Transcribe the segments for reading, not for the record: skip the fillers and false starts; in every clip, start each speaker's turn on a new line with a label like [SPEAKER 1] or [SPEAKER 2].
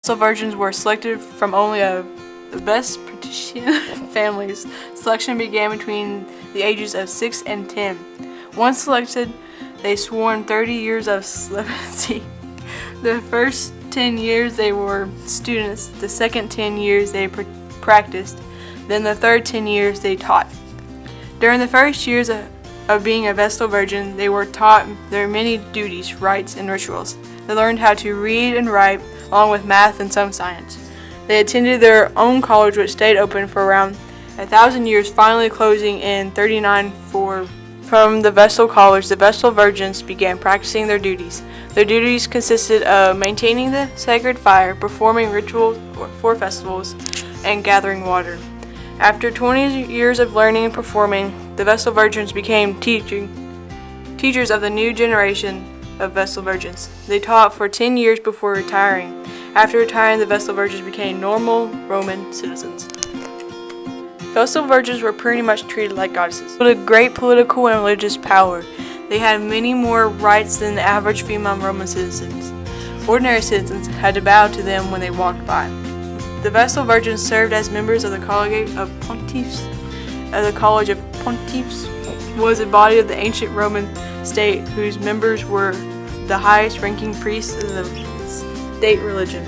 [SPEAKER 1] Vestal Virgins were selected from only the best Patrician families. Selection began between the ages of 6 and 10. Once selected, they sworn 30 years of celibacy. The first 10 years they were students, the second 10 years they practiced, then the third 10 years they taught. During the first years of being a Vestal Virgin, they were taught their many duties, rites, and rituals. They learned how to read and write, along with math and some science. They attended their own college, which stayed open for around 1,000 years, finally closing in 39. From the Vestal College, the Vestal Virgins began practicing their duties. Their duties consisted of maintaining the sacred fire, performing rituals for festivals, and gathering water. After 20 years of learning and performing, the Vestal Virgins became teachers of the new generation of Vestal Virgins. They taught for 10 years before retiring. After retiring, the Vestal Virgins became normal Roman citizens. Vestal Virgins were pretty much treated like goddesses, with a great political and religious power. They had many more rights than the average female Roman citizens. Ordinary citizens had to bow to them when they walked by. The Vestal Virgins served as members of the College of Pontiffs. The College of Pontiffs was a body of the ancient Roman state whose members were the highest-ranking priests of the state religion.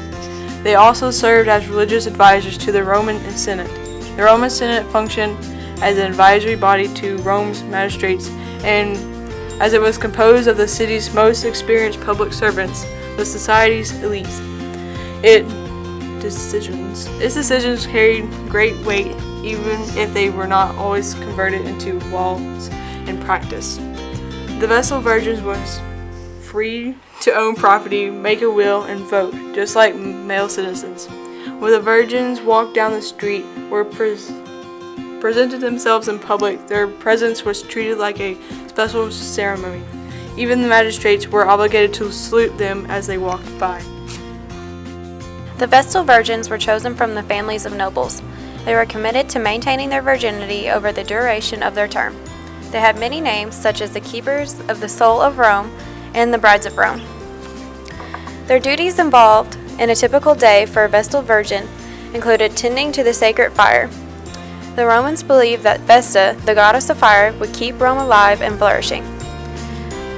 [SPEAKER 1] They also served as religious advisors to the Roman Senate. The Roman Senate functioned as an advisory body to Rome's magistrates, and as it was composed of the city's most experienced public servants, the society's elites. Its decisions carried great weight, even if they were not always converted into laws in practice. The Vestal Virgins was free to own property, make a will, and vote, just like male citizens. When the virgins walked down the street or presented themselves in public, their presence was treated like a special ceremony. Even the magistrates were obligated to salute them as they walked by.
[SPEAKER 2] The Vestal Virgins were chosen from the families of nobles. They were committed to maintaining their virginity over the duration of their term. They had many names, such as the Keepers of the Soul of Rome and the Brides of Rome. Their duties involved in a typical day for a Vestal Virgin included tending to the sacred fire. The Romans believed that Vesta, the goddess of fire, would keep Rome alive and flourishing.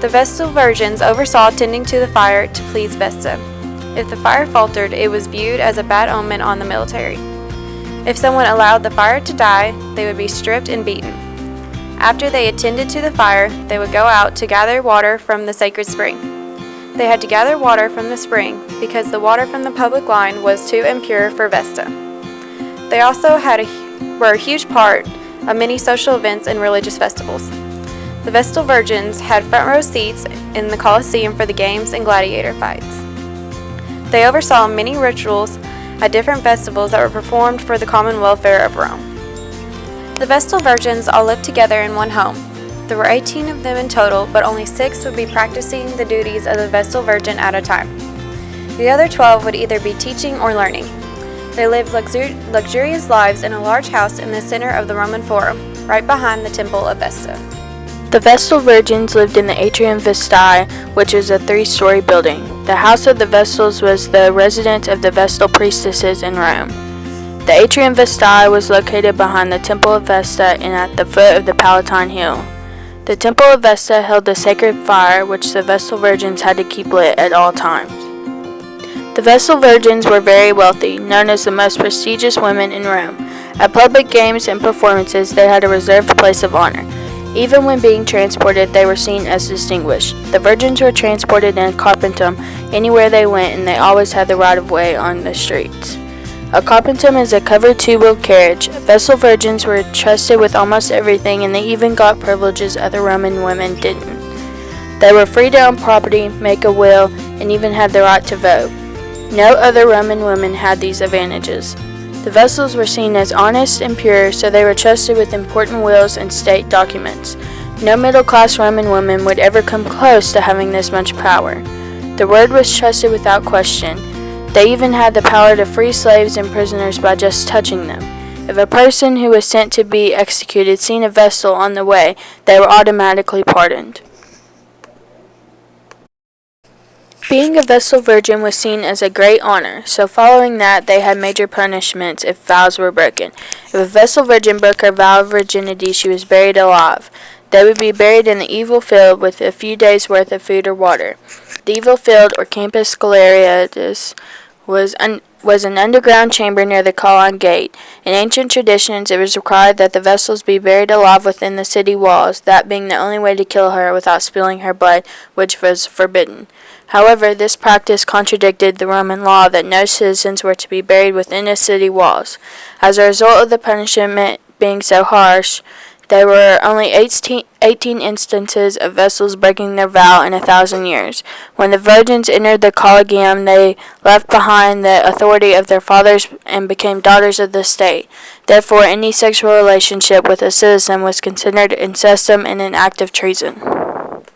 [SPEAKER 2] The Vestal Virgins oversaw tending to the fire to please Vesta. If the fire faltered, it was viewed as a bad omen on the military. If someone allowed the fire to die, they would be stripped and beaten. After they attended to the fire, they would go out to gather water from the sacred spring. They had to gather water from the spring because the water from the public line was too impure for Vesta. They also were a huge part of many social events and religious festivals. The Vestal Virgins had front row seats in the Colosseum for the games and gladiator fights. They oversaw many rituals at different festivals that were performed for the common welfare of Rome. The Vestal Virgins all lived together in one home. There were 18 of them in total, but only 6 would be practicing the duties of the Vestal Virgin at a time. The other 12 would either be teaching or learning. They lived luxurious lives in a large house in the center of the Roman Forum, right behind the Temple of Vesta.
[SPEAKER 3] The Vestal Virgins lived in the Atrium Vestae, which is a 3-story building. The house of the Vestals was the residence of the Vestal priestesses in Rome. The Atrium Vestae was located behind the Temple of Vesta and at the foot of the Palatine Hill. The Temple of Vesta held the sacred fire, which the Vestal Virgins had to keep lit at all times. The Vestal Virgins were very wealthy, known as the most prestigious women in Rome. At public games and performances, they had a reserved place of honor. Even when being transported, they were seen as distinguished. The virgins were transported in a carpentum anywhere they went, and they always had the right of way on the streets. A carpentum is a covered 2-wheeled carriage. Vestal Virgins were trusted with almost everything, and they even got privileges other Roman women didn't. They were free to own property, make a will, and even had the right to vote. No other Roman women had these advantages. The Vestals were seen as honest and pure, so they were trusted with important wills and state documents. No middle-class Roman woman would ever come close to having this much power. The word was trusted without question. They even had the power to free slaves and prisoners by just touching them. If a person who was sent to be executed seen a Vestal on the way, they were automatically pardoned. Being a Vestal Virgin was seen as a great honor, so following that, they had major punishments if vows were broken. If a Vestal Virgin broke her vow of virginity, she was buried alive. They would be buried in the evil field with a few days' worth of food or water. The evil field, or Campus Scholarius, was an underground chamber near the Colon Gate. In ancient traditions, it was required that the Vestals be buried alive within the city walls, that being the only way to kill her without spilling her blood, which was forbidden. However, this practice contradicted the Roman law that no citizens were to be buried within the city walls. As a result of the punishment being so harsh, there were only 18 instances of Vestals breaking their vow in 1,000 years. When the virgins entered the collegium, they left behind the authority of their fathers and became daughters of the state. Therefore, any sexual relationship with a citizen was considered incestum and an act of treason.